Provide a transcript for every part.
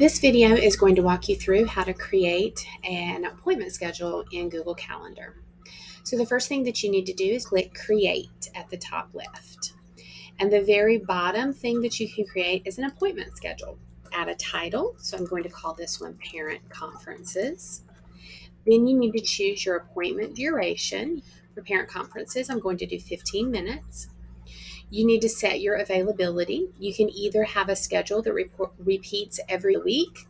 This video is going to walk you through how to create an appointment schedule in Google Calendar. So the first thing that you need to do is click Create at the top left. And the very bottom thing that you can create is an appointment schedule. Add a title. So I'm going to call this one Parent Conferences. Then you need to choose your appointment duration. For parent conferences, I'm going to do 15 minutes. You need to set your availability. You can either have a schedule that repeats every week,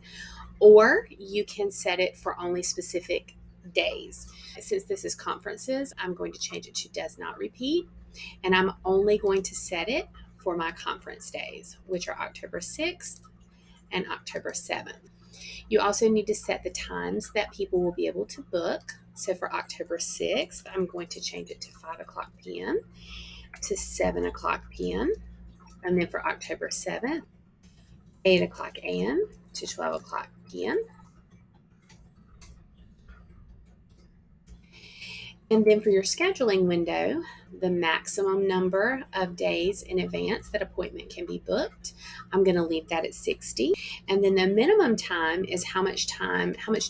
or you can set it for only specific days. Since this is conferences, I'm going to change it to does not repeat, and I'm only going to set it for my conference days, which are October 6th and October 7th. You also need to set the times that people will be able to book. So for October 6th, I'm going to change it to 5 o'clock p.m. to 7 o'clock p.m. And then for October 7th, 8 o'clock a.m. to 12 o'clock p.m. And then for your scheduling window, the maximum number of days in advance that appointment can be booked, I'm going to leave that at 60. And then the minimum time is how much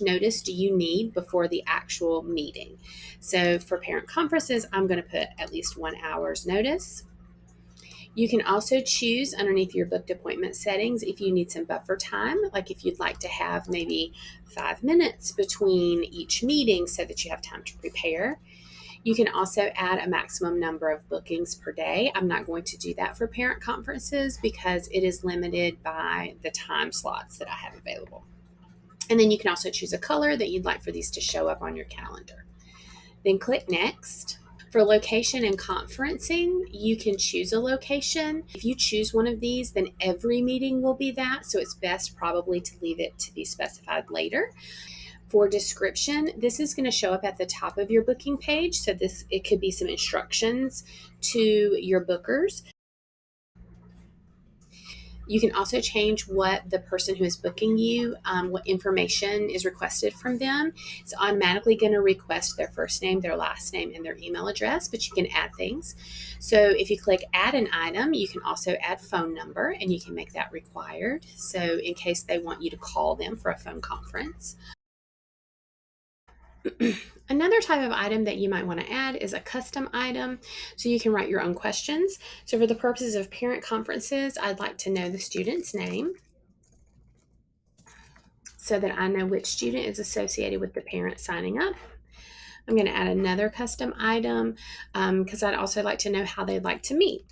notice do you need before the actual meeting. So for parent conferences, I'm going to put at least 1 hour's notice. You can also choose underneath your booked appointment settings if you need some buffer time, like if you'd like to have maybe 5 minutes between each meeting so that you have time to prepare. You can also add a maximum number of bookings per day. I'm not going to do that for parent conferences because it is limited by the time slots that I have available. And then you can also choose a color that you'd like for these to show up on your calendar. Then click Next. For location and conferencing, you can choose a location. If you choose one of these, then every meeting will be that. So it's best probably to leave it to be specified later. For description, this is going to show up at the top of your booking page. So it could be some instructions to your bookers. You can also change what the person who is booking you, what information is requested from them. It's automatically going to request their first name, their last name, and their email address, but you can add things. So if you click Add an Item, you can also add phone number, and you can make that required. So in case they want you to call them for a phone conference. Another type of item that you might want to add is a custom item, so you can write your own questions. So for the purposes of parent conferences, I'd like to know the student's name so that I know which student is associated with the parent signing up. I'm going to add another custom item because I'd also like to know how they'd like to meet.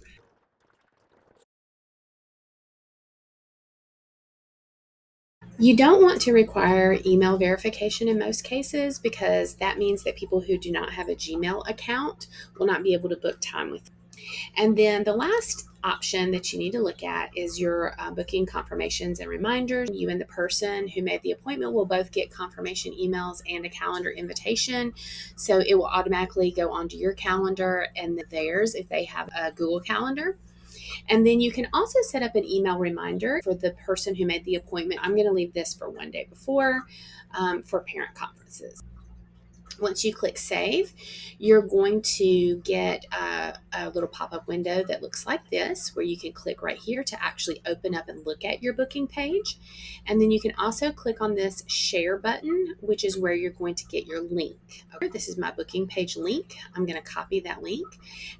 You don't want to require email verification in most cases because that means that people who do not have a Gmail account will not be able to book time with you. And then the last option that you need to look at is your booking confirmations and reminders. You and the person who made the appointment will both get confirmation emails and a calendar invitation. So it will automatically go onto your calendar and theirs if they have a Google Calendar. And then you can also set up an email reminder for the person who made the appointment. I'm going to leave this for one day before for parent conferences. Once you click Save, you're going to get a little pop-up window that looks like this, where you can click right here to actually open up and look at your booking page. And then you can also click on this Share button, which is where you're going to get your link. Okay, this is my booking page link. I'm going to copy that link.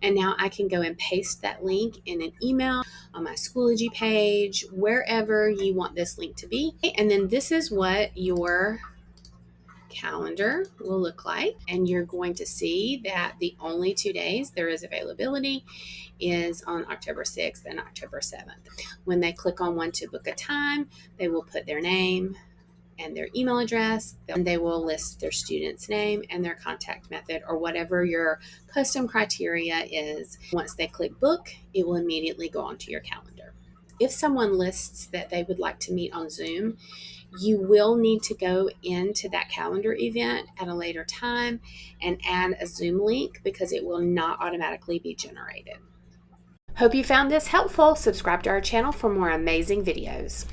And now I can go and paste that link in an email, on my Schoology page, wherever you want this link to be. And then this is what your calendar will look like, and you're going to see that the only 2 days there is availability is on October 6th and October 7th. When they click on one to book a time, they will put their name and their email address, and they will list their student's name and their contact method or whatever your custom criteria is. Once they click book, it will immediately go onto your calendar. If someone lists that they would like to meet on Zoom, you will need to go into that calendar event at a later time and add a Zoom link because it will not automatically be generated. Hope you found this helpful. Subscribe to our channel for more amazing videos.